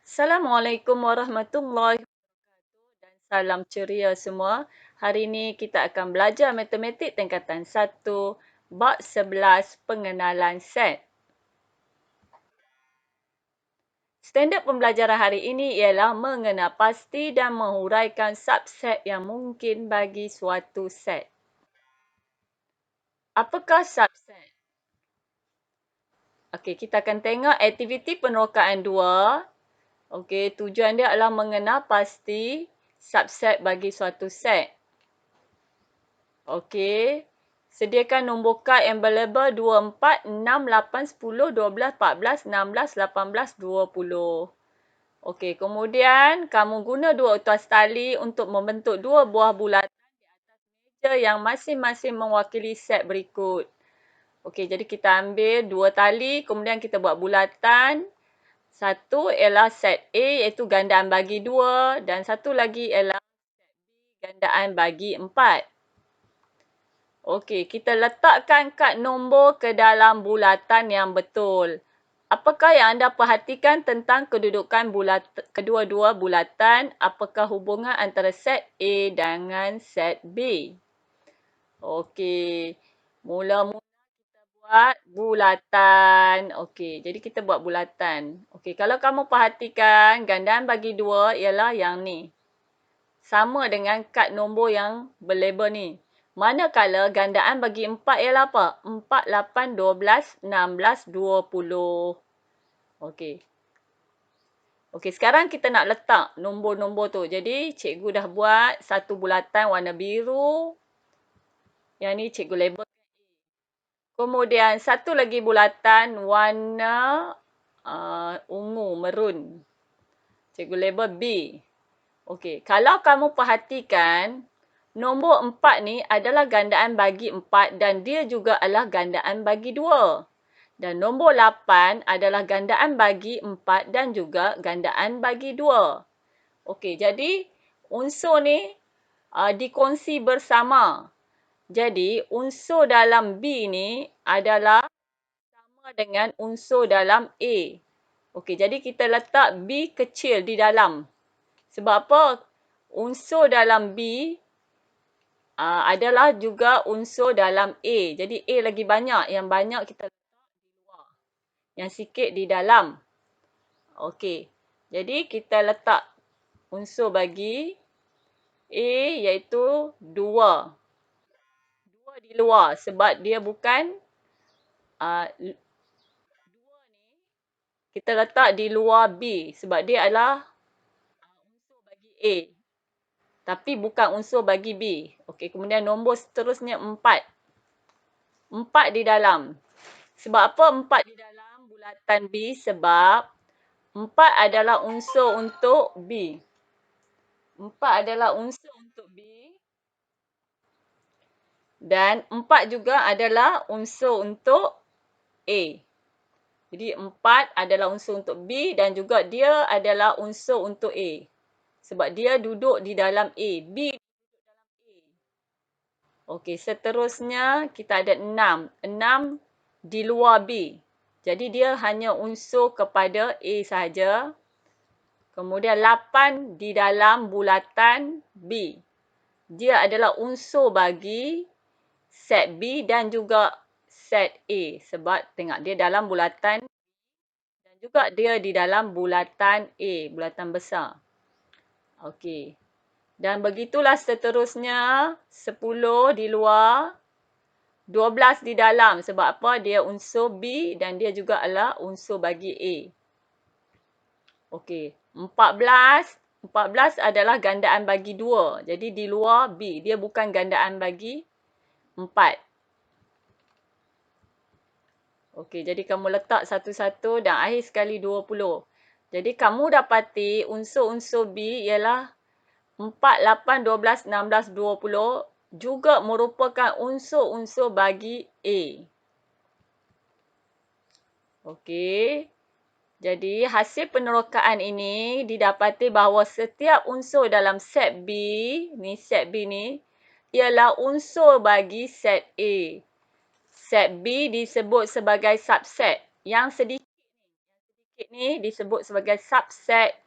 Assalamualaikum warahmatullahi wabarakatuh dan salam ceria semua. Hari ini kita akan belajar matematik tingkatan 1, bab 11 pengenalan set. Standard pembelajaran hari ini ialah mengenal pasti dan menghuraikan subset yang mungkin bagi suatu set. Apakah subset? Okey, kita akan tengok aktiviti penerokaan 2. Okey, tujuan dia adalah mengenal pasti subset bagi suatu set. Okey. Sediakan nombor kad yang available 2, 4, 6, 8, 10, 12, 14, 16, 18, 20. Okey, kemudian kamu guna dua utas tali untuk membentuk dua buah bulatan di atas meja yang masing-masing mewakili set berikut. Okey, jadi kita ambil dua tali, kemudian kita buat bulatan. Satu ialah set A iaitu gandaan bagi 2 dan satu lagi ialah set B gandaan bagi 4. Okey, kita letakkan kad nombor ke dalam bulatan yang betul. Apakah yang anda perhatikan tentang kedudukan kedua-dua bulatan? Apakah hubungan antara set A dengan set B? Okey, mula-mula kita buat bulatan. Okey, jadi kita buat bulatan. Okey, kalau kamu perhatikan gandaan bagi 2 ialah yang ni. Sama dengan kad nombor yang berlabel ni. Manakala gandaan bagi 4 ialah apa? 4, 8, 12, 16, 20. Okey. Okey, sekarang kita nak letak nombor-nombor tu. Jadi, cikgu dah buat satu bulatan warna biru. Yang ni cikgu label. Kemudian, satu lagi bulatan warna ungu, merun. Cikgu label B. Okey, kalau kamu perhatikan, nombor 4 ni adalah gandaan bagi 4 dan dia juga adalah gandaan bagi 2. Dan nombor 8 adalah gandaan bagi 4 dan juga gandaan bagi 2. Okey, jadi unsur ni dikongsi bersama. Jadi, unsur dalam B ni adalah sama dengan unsur dalam A. Okey, jadi kita letak B kecil di dalam. Sebab apa? Unsur dalam B adalah juga unsur dalam A. Jadi A lagi banyak. Yang banyak kita letak di luar. Yang sikit di dalam. Okey. Jadi kita letak unsur bagi A iaitu 2. 2 di luar sebab dia bukan 2 ni kita letak di luar B sebab dia adalah unsur bagi A. Tapi bukan unsur bagi B. Okey, kemudian nombor seterusnya 4. 4 di dalam. Sebab apa 4 di dalam bulatan B? Sebab 4 adalah unsur untuk B. 4 adalah unsur untuk B. Dan 4 juga adalah unsur untuk A. Jadi 4 adalah unsur untuk B dan juga dia adalah unsur untuk A. Sebab dia duduk di dalam A. B duduk dalam A. Okey, seterusnya kita ada 6. 6 di luar B. Jadi dia hanya unsur kepada A sahaja. Kemudian 8 di dalam bulatan B. Dia adalah unsur bagi set B dan juga set A. Sebab tengok dia dalam bulatan dan juga dia di dalam bulatan A, bulatan besar. Okey. Dan begitulah seterusnya. 10 di luar. 12 di dalam. Sebab apa? Dia unsur B dan dia juga adalah unsur bagi A. Okey. 14. 14 adalah gandaan bagi 2. Jadi di luar B. Dia bukan gandaan bagi 4. Okey, jadi kamu letak satu-satu dan akhir sekali 20. Jadi kamu dapati unsur-unsur B ialah 4, 8, 12, 16, 20 juga merupakan unsur-unsur bagi A. Okey. Jadi hasil penerokaan ini didapati bahawa setiap unsur dalam set B, set B ni, ialah unsur bagi set A. Set B disebut sebagai subset. Yang sedikit sedikit ni disebut sebagai subset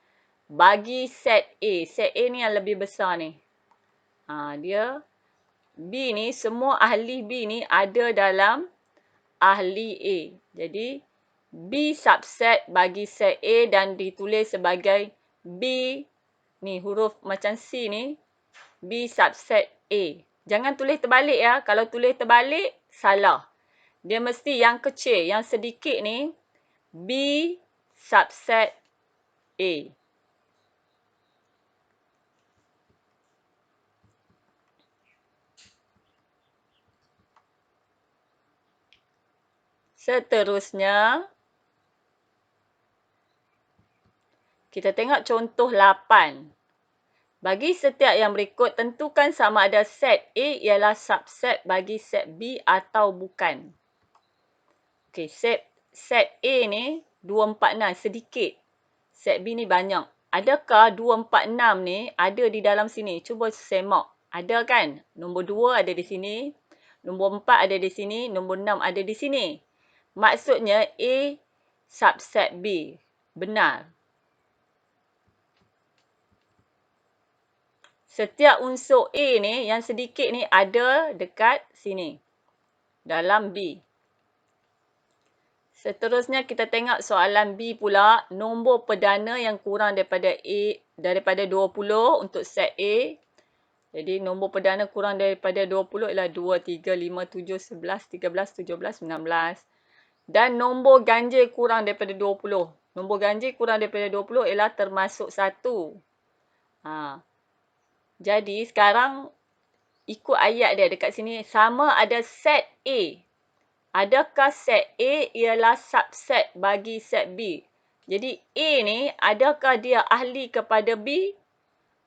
bagi set A. Set A ni yang lebih besar ni. Dia B ni, semua ahli B ni ada dalam ahli A. Jadi, B subset bagi set A dan ditulis sebagai B, ni huruf macam C ni, B subset A. Jangan tulis terbalik ya. Kalau tulis terbalik, salah. Dia mesti yang kecil, yang sedikit ni, B subset A. Seterusnya, kita tengok contoh 8. Bagi setiap yang berikut, tentukan sama ada set A ialah subset bagi set B atau bukan. Okey, set A ni 246, sedikit. Set B ni banyak. Adakah 246 ni ada di dalam sini? Cuba semak. Ada kan? Nombor 2 ada di sini. Nombor 4 ada di sini. Nombor 6 ada di sini. Maksudnya A subset B. Benar. Setiap unsur A ni yang sedikit ni ada dekat sini. Dalam B. Seterusnya kita tengok soalan B pula. Nombor perdana yang kurang daripada 20 untuk set A. Jadi nombor perdana kurang daripada 20 ialah 2, 3, 5, 7, 11, 13, 17, 19. Dan nombor ganjil kurang daripada 20. Nombor ganjil kurang daripada 20 ialah termasuk 1. Jadi sekarang ikut ayat dia dekat sini. Sama ada set A. Adakah set A ialah subset bagi set B? Jadi A ni adakah dia ahli kepada B?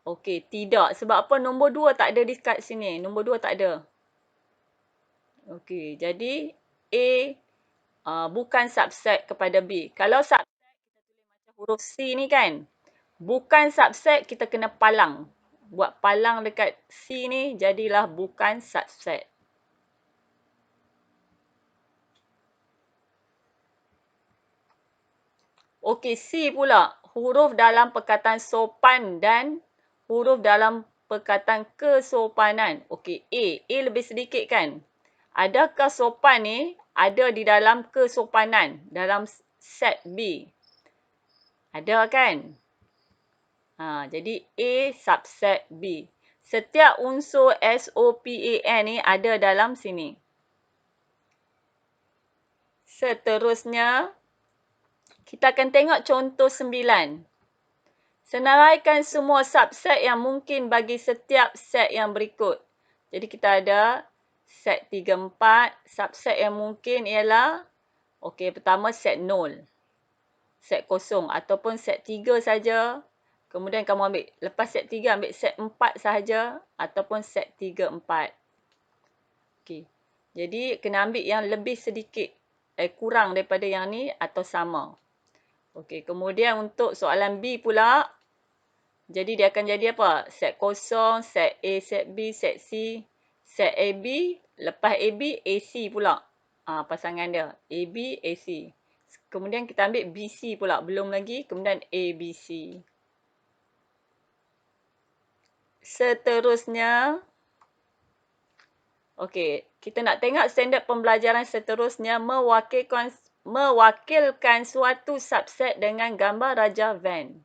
Okey, tidak. Sebab apa? Nombor 2 tak ada dekat sini. Nombor 2 tak ada. Okey, jadi A bukan subset kepada B. Kalau subset, kita tulis macam huruf C ni kan. Bukan subset, kita kena palang. Buat palang dekat C ni, jadilah bukan subset. Okey, C pula. Huruf dalam perkataan sopan dan huruf dalam perkataan kesopanan. Okey, A lebih sedikit kan? Adakah sopan ni ada di dalam kesopanan dalam set B? Ada kan? Jadi A subset B. Setiap unsur SOPAN ni ada dalam sini. Seterusnya, kita akan tengok contoh 9. Senaraikan semua subset yang mungkin bagi setiap set yang berikut. Jadi kita ada set 3, 4. Subset yang mungkin ialah, pertama set 0. Set kosong ataupun set 3 saja. Kemudian kamu ambil, lepas set 3 ambil set 4 sahaja ataupun set 3, 4. Jadi kena ambil yang lebih sedikit, kurang daripada yang ni atau sama. Kemudian untuk soalan B pula, jadi dia akan jadi apa? Set kosong, set A, set B, set C, set AB, lepas AB, AC pula. Pasangan dia, AB, AC. Kemudian kita ambil BC pula, belum lagi. Kemudian ABC. Seterusnya, kita nak tengok standard pembelajaran seterusnya mewakilkan suatu subset dengan gambar Raja Van.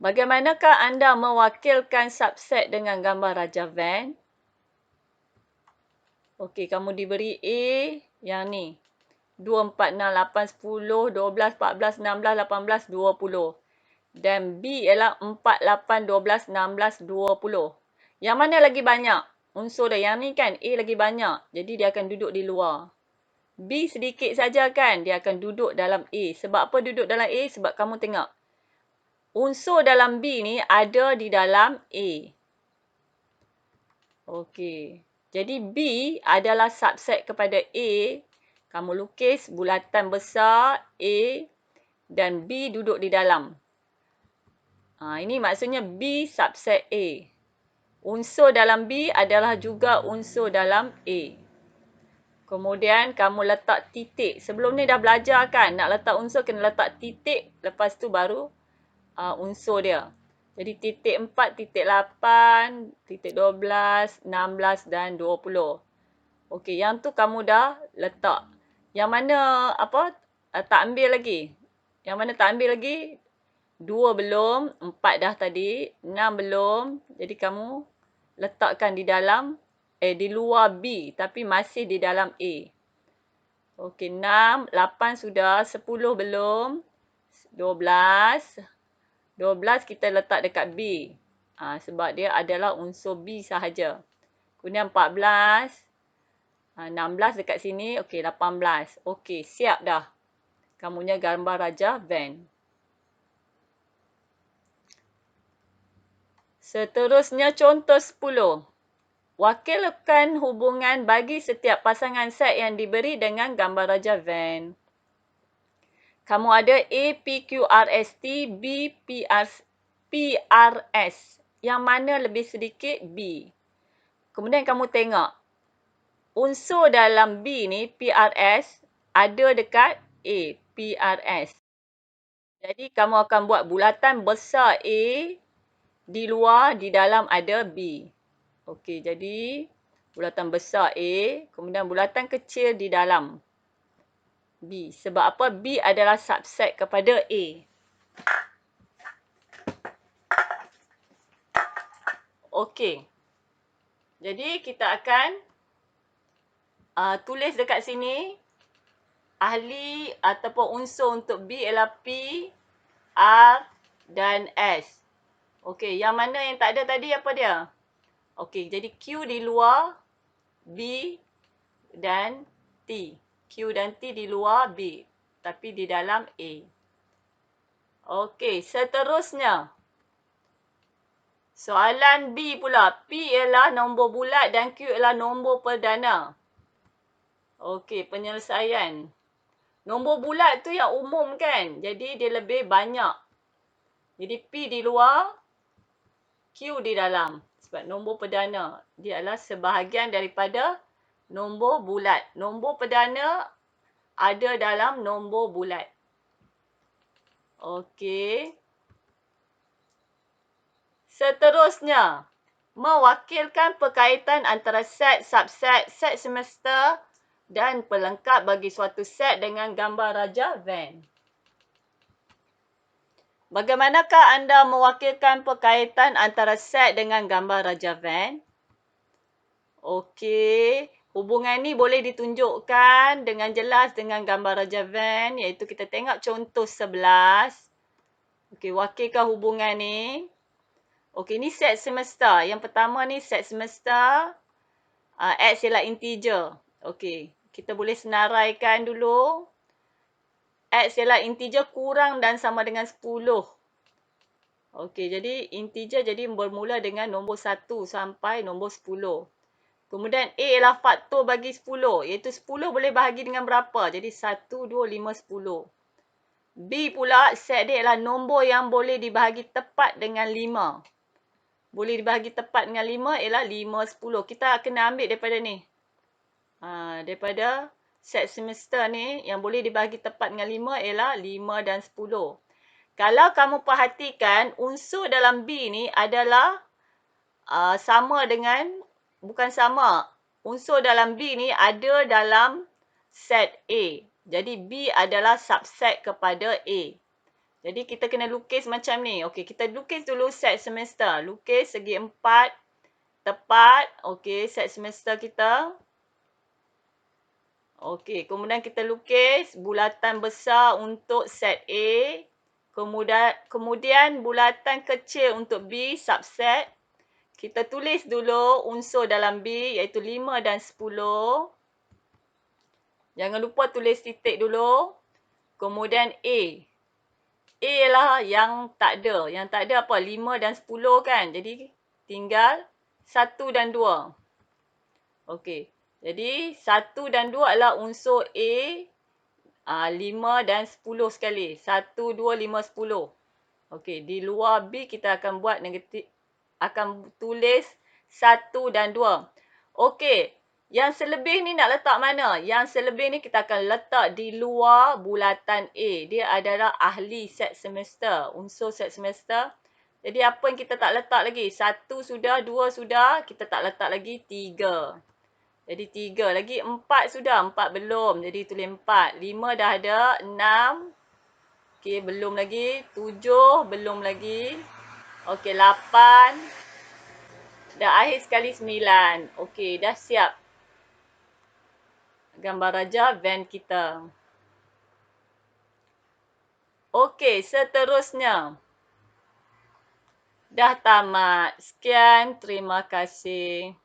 Bagaimanakah anda mewakilkan subset dengan gambar Raja Van? Kamu diberi A yang ni. 2, 4, 6, 8, 10, 12, 14, 16, 18, 20. Dan B ialah 4, 8, 12, 16, 20. Yang mana lagi banyak? Unsur dia. Yang ni kan A lagi banyak. Jadi dia akan duduk di luar. B sedikit saja kan. Dia akan duduk dalam A. Sebab apa duduk dalam A? Sebab kamu tengok. Unsur dalam B ni ada di dalam A. Jadi B adalah subset kepada A. Kamu lukis bulatan besar A dan B duduk di dalam. Ini maksudnya B subset A. Unsur dalam B adalah juga unsur dalam A. Kemudian kamu letak titik. Sebelum ni dah belajar kan, nak letak unsur kena letak titik. Lepas tu baru unsur dia. Jadi titik 4, titik 8, titik 12, 16 dan 20. Okey, yang tu kamu dah letak. Yang mana tak ambil lagi. Yang mana tak ambil lagi, 2 belum, 4 dah tadi, 6 belum. Jadi kamu letakkan di dalam, di luar B tapi masih di dalam A. Okey, 6, 8 sudah, 10 belum, 12. 12 kita letak dekat B. Sebab dia adalah unsur B sahaja. Kemudian 14, 16 dekat sini, okey 18. Okey, siap dah. Kamunya gambar Raja van. Seterusnya contoh 10. Wakilkan hubungan bagi setiap pasangan set yang diberi dengan gambar Raja van. Kamu ada A, P, Q, R, S, T, B, P, R, S. Yang mana lebih sedikit? B. Kemudian kamu tengok. Unsur dalam B ni, P, R, S, ada dekat A, P, R, S. Jadi kamu akan buat bulatan besar A, di luar, di dalam ada B. Okey, jadi bulatan besar A, kemudian bulatan kecil di dalam B. Sebab apa? B adalah subset kepada A. Okey. Jadi kita akan tulis dekat sini. Ahli ataupun unsur untuk B ialah P, R dan S. Okey, yang mana yang tak ada tadi apa dia? Okey, jadi Q di luar, B dan T. Q dan T di luar B, tapi di dalam A. Okey, seterusnya. Soalan B pula. P ialah nombor bulat dan Q ialah nombor perdana. Okey, penyelesaian. Nombor bulat tu yang umum kan? Jadi dia lebih banyak. Jadi P di luar, Q di dalam. Sebab nombor perdana. Dia adalah sebahagian daripada nombor bulat. Nombor perdana ada dalam nombor bulat. Okey. Seterusnya. Mewakilkan perkaitan antara set, subset, set semester dan pelengkap bagi suatu set dengan gambar Raja van. Bagaimanakah anda mewakilkan perkaitan antara set dengan gambar Raja van? Okey, hubungan ni boleh ditunjukkan dengan jelas dengan gambar Raja van, iaitu kita tengok contoh 11. Okey, wakilkan hubungan ni. Okey, ni set semester. Yang pertama ni set semester. X ialah integer. Okey, kita boleh senaraikan dulu. X ialah integer kurang dan sama dengan 10. Okey, jadi integer jadi bermula dengan nombor 1 sampai nombor 10. Kemudian A ialah faktor bagi 10. Iaitu 10 boleh bahagi dengan berapa? Jadi 1, 2, 5, 10. B pula set dia ialah nombor yang boleh dibahagi tepat dengan 5. Boleh dibahagi tepat dengan 5 ialah 5, 10. Kita kena ambil daripada ni. Daripada set semester ni yang boleh dibahagi tepat dengan 5 ialah 5 dan 10. Kalau kamu perhatikan unsur dalam B ni adalah sama dengan, bukan sama. Unsur dalam B ni ada dalam set A. Jadi B adalah subset kepada A. Jadi kita kena lukis macam ni. Okey, kita lukis dulu set semester. Lukis segi 4 tepat. Okey, set semester kita. Okey, kemudian kita lukis bulatan besar untuk set A. Kemudian bulatan kecil untuk B, subset. Kita tulis dulu unsur dalam B iaitu 5 dan 10. Jangan lupa tulis titik dulu. Kemudian A. A ialah yang tak ada. Yang tak ada apa? 5 dan 10 kan? Jadi tinggal 1 dan 2. Okey. Jadi 1 dan 2 adalah unsur A. 5 dan 10 sekali. 1, 2, 5, 10. Okey. Di luar B kita akan buat negatif. Akan tulis 1 dan 2. Okey. Yang selebih ni nak letak mana? Yang selebih ni kita akan letak di luar bulatan A. Dia adalah ahli set semester, unsur set semester. Jadi apa yang kita tak letak lagi? 1 sudah, 2 sudah, kita tak letak lagi 3. Jadi 3 lagi, 4 sudah, 4 belum. Jadi tulis 4. 5 dah ada, 6. Okey, belum lagi. 7 belum lagi. Okey, 8. Dah akhir sekali 9. Okey, dah siap. Gambar raja van kita. Okey, seterusnya. Dah tamat. Sekian, terima kasih.